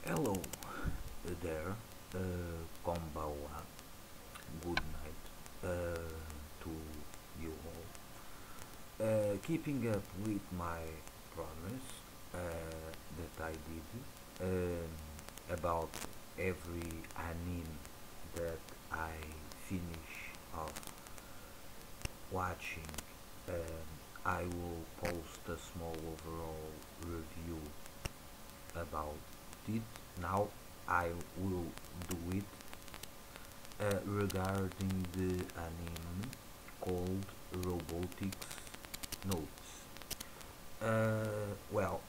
Hello there, konbanwa, good night to you all. Keeping up with my promise that I did about every anime that I finish off watching, I will post a small overall review about it. Now I will do it regarding the anime called Robotics Notes. Well,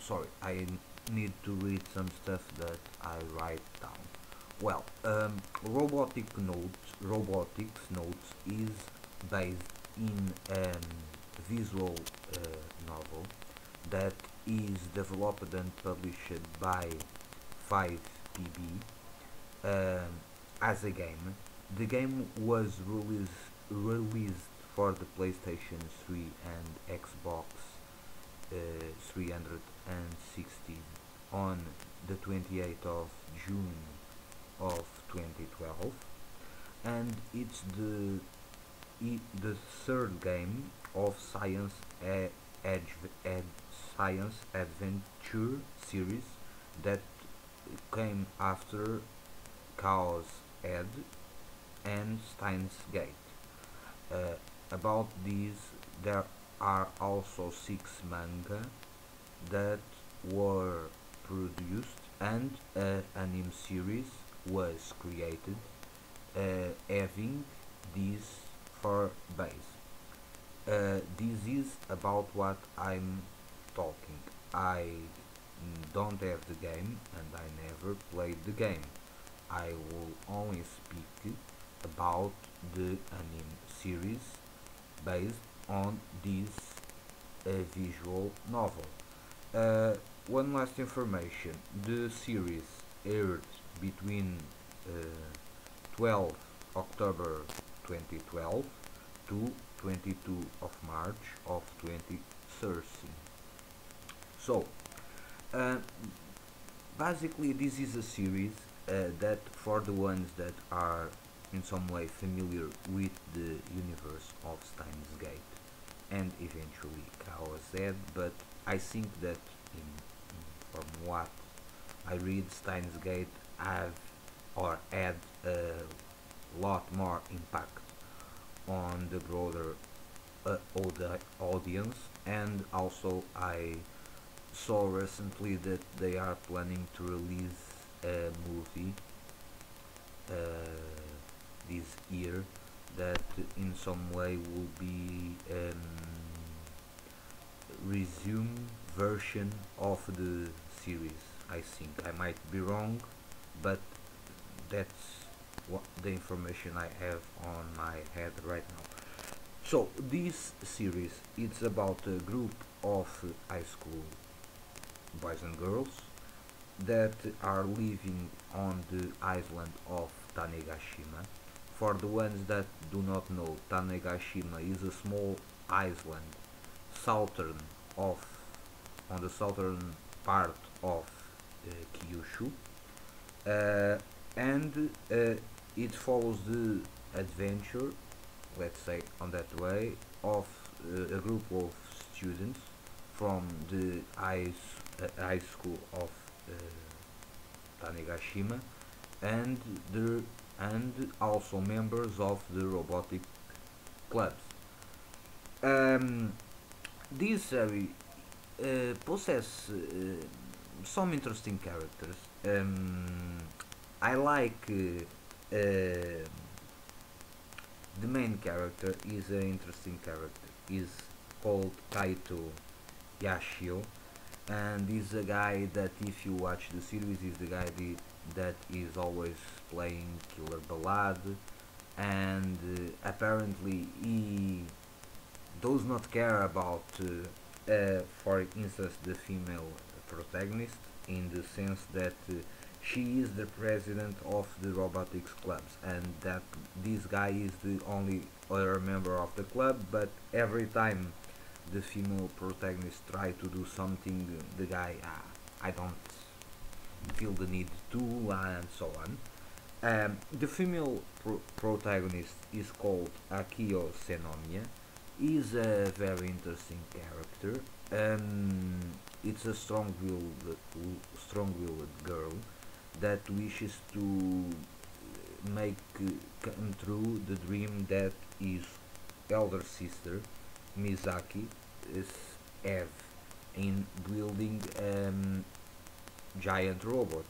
sorry, I need to read some stuff that I write down. Well, Robotics Notes is based in a visual novel that is developed and published by 5PB as a game. The game was released for the PlayStation 3 and Xbox 360 on the 28th of June of 2012, and it's the third game of science adventure series that came after Chaos Ed and Steins Gate. About these, there are also six manga that were produced, and an anime series was created, having this for base. This is about what I'm talking. I don't have the game and I never played the game. I will only speak about the anime series based on this visual novel. Uh, One last information: the series aired between uh, 12 October 2012 to 22 of March of 2013. So, uh, basically, this is a series that, for the ones that are in some way familiar with the universe of Steins Gate and eventually Chaos Z, but I think that from what I read, Steins Gate have or had a lot more impact on the broader audience, and also I saw recently that they are planning to release a movie uh, this year that in some way will be resume version of the series. I think I might be wrong, but that's what the information I have on my head right now. So this series, it's about a group of high school boys and girls that are living on the island of Tanegashima. For the ones that do not know, Tanegashima is a small island southern of on the southern part of Kyushu, and it follows the adventure, let's say on that way, of a group of students from the high school of Tanegashima, and the and also members of the robotic clubs. Um, this series possess some interesting characters. I like the main character is an interesting character. Is called Kaito Yashio, and is a guy that, if you watch the series, is the guy that is always playing Killer Ballad, and apparently he does not care about, for instance, the female protagonist, in the sense that she is the president of the robotics clubs, and that this guy is the only other member of the club. But every time the female protagonist try to do something, the guy, I don't feel the need to, and so on. The female protagonist is called Akio Senomiya. Is a very interesting character. It's a strong-willed girl that wishes to make come true the dream that his elder sister Mizaki is have in building giant robot.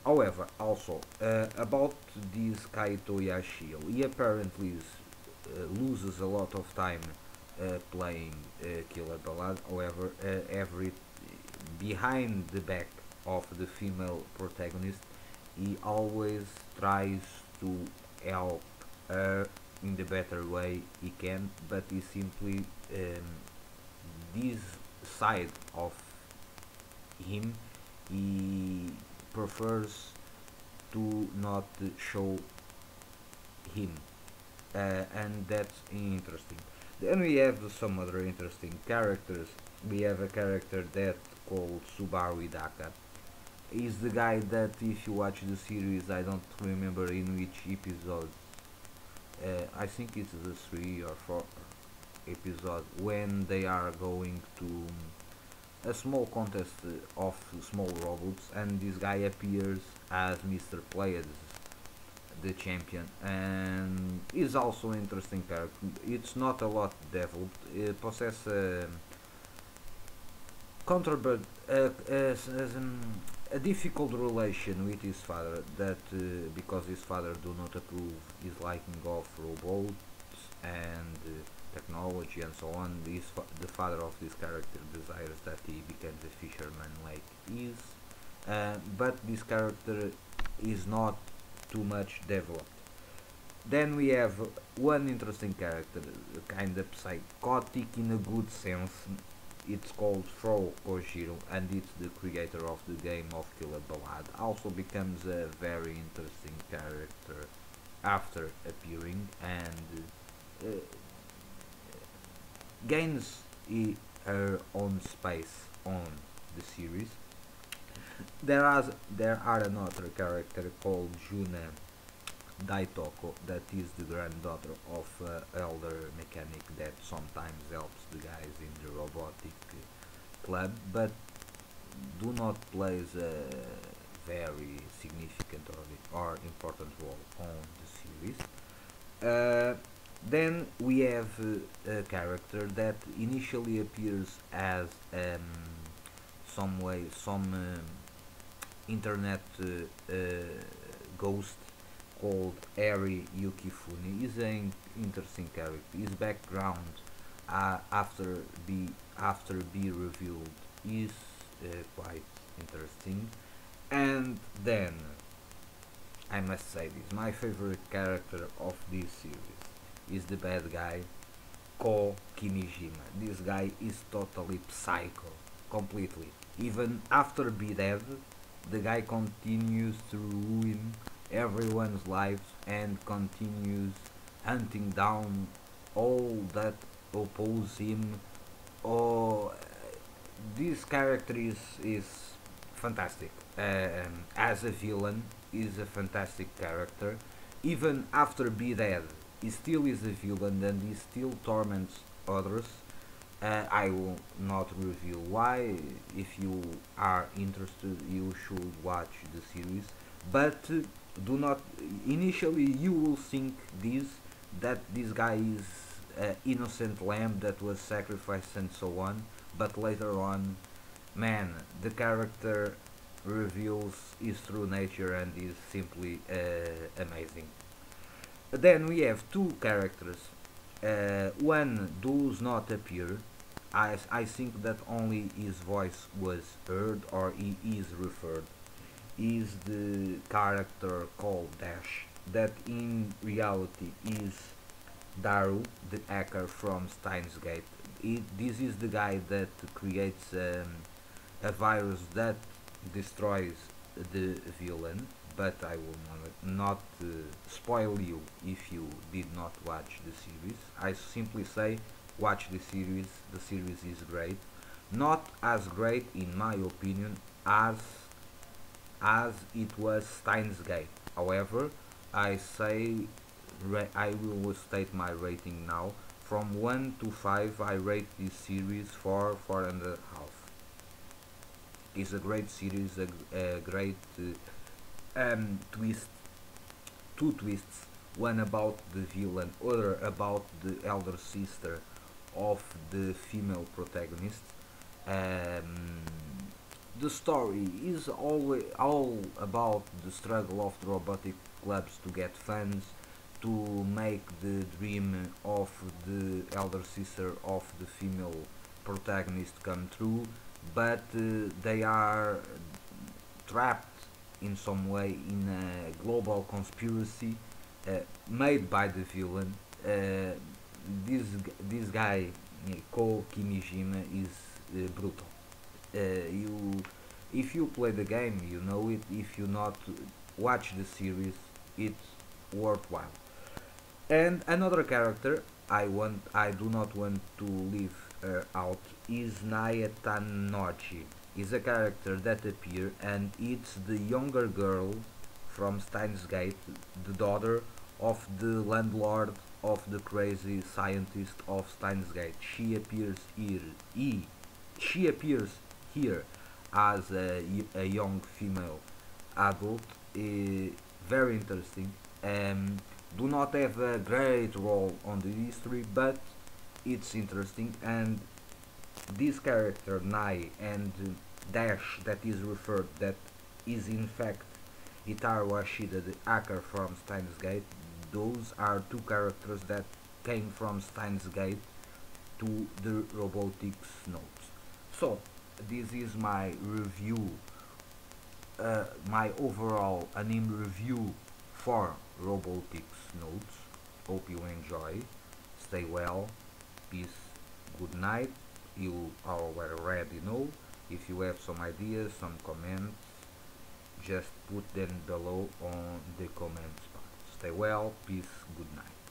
However, also about this Kaito Yashio, he apparently loses a lot of time playing Killer Ballad. However, every behind the back of the female protagonist, he always tries to help her in the better way he can, but he simply this side of him he prefers to not show him, and that's interesting. Then we have some other interesting characters. We have a character that called Subaru Hidaka. He's the guy that if you watch the series, I don't remember in which episode, I think it's the 3 or 4 episode, when they are going to a small contest of small robots, and this guy appears as Mr. Players, the champion, and is also interesting character. It's not a lot developed. It possesses contraband, a difficult relation with his father, that because his father do not approve his liking of robots and technology and so on. The father of this character desires that he becomes a fisherman like he is, but this character is not too much developed. Then we have one interesting character, kind of psychotic in a good sense. It's called Fro Kojiro, and it's the creator of the game of Killer Ballad. Also becomes a very interesting character after appearing, and gains her own space on the series. There are another character called Juna Daitoko, that is the granddaughter of elder mechanic that sometimes helps the guys in the robotic club, but do not plays a very significant or important role on the series. Then we have a character that initially appears as some internet ghost called Eri Yukifune. Is an interesting character. His background after be revealed is quite interesting. And then I must say this: my favorite character of this series is the bad guy Ko Kimijima. This guy is totally psycho, completely. Even after be dead, the guy continues to ruin everyone's lives and continues hunting down all that oppose him. Oh, this character is fantastic. As a villain, is a fantastic character. Even after be dead, he still is a villain and he still torments others. I will not reveal why. If you are interested, you should watch the series. But do not. Initially, you will think this that this guy is an innocent lamb that was sacrificed and so on. But later on, man, the character reveals his true nature and is simply amazing. Then we have two characters. One does not appear. I think that only his voice was heard or he is referred. Is the character called Dash, that in reality is Daru, the hacker from Steins Gate. This is the guy that creates a virus that destroys the villain, but I will not spoil you if you did not watch the series. I simply say watch the series is great. Not as great in my opinion as it was Steins Gate. However, I say I will state my rating now. From 1 to 5, I rate this series 4.5. It's a great series, a great twist, two twists, one about the villain, other about the elder sister of the female protagonist. Um, the story is all about the struggle of the robotic clubs to get funds to make the dream of the elder sister of the female protagonist come true, but they are trapped in some way in a global conspiracy made by the villain. This guy, Ko Kimijima, is brutal. You, if you play the game, you know it. If you not watch the series, it's worthwhile. And another character I do not want to leave out is Naya Tanochi. Is a character that appear and it's the younger girl from Steins Gate, the daughter of the landlord of the crazy scientist of Steins Gate. She appears here as a young female adult. Very interesting. Do not have a great role on the history, but it's interesting. And this character Nai and Dash that is referred, that is in fact Itaru Ashida, the hacker from Steins Gate. Those are two characters that came from Steins Gate to the Robotics Notes. So this is my review, my overall anime review for Robotics Notes. Hope you enjoy. Stay well. Peace. Good night. You already know. If you have some ideas, some comments, just put them below on the comments part. Stay well. Peace. Good night.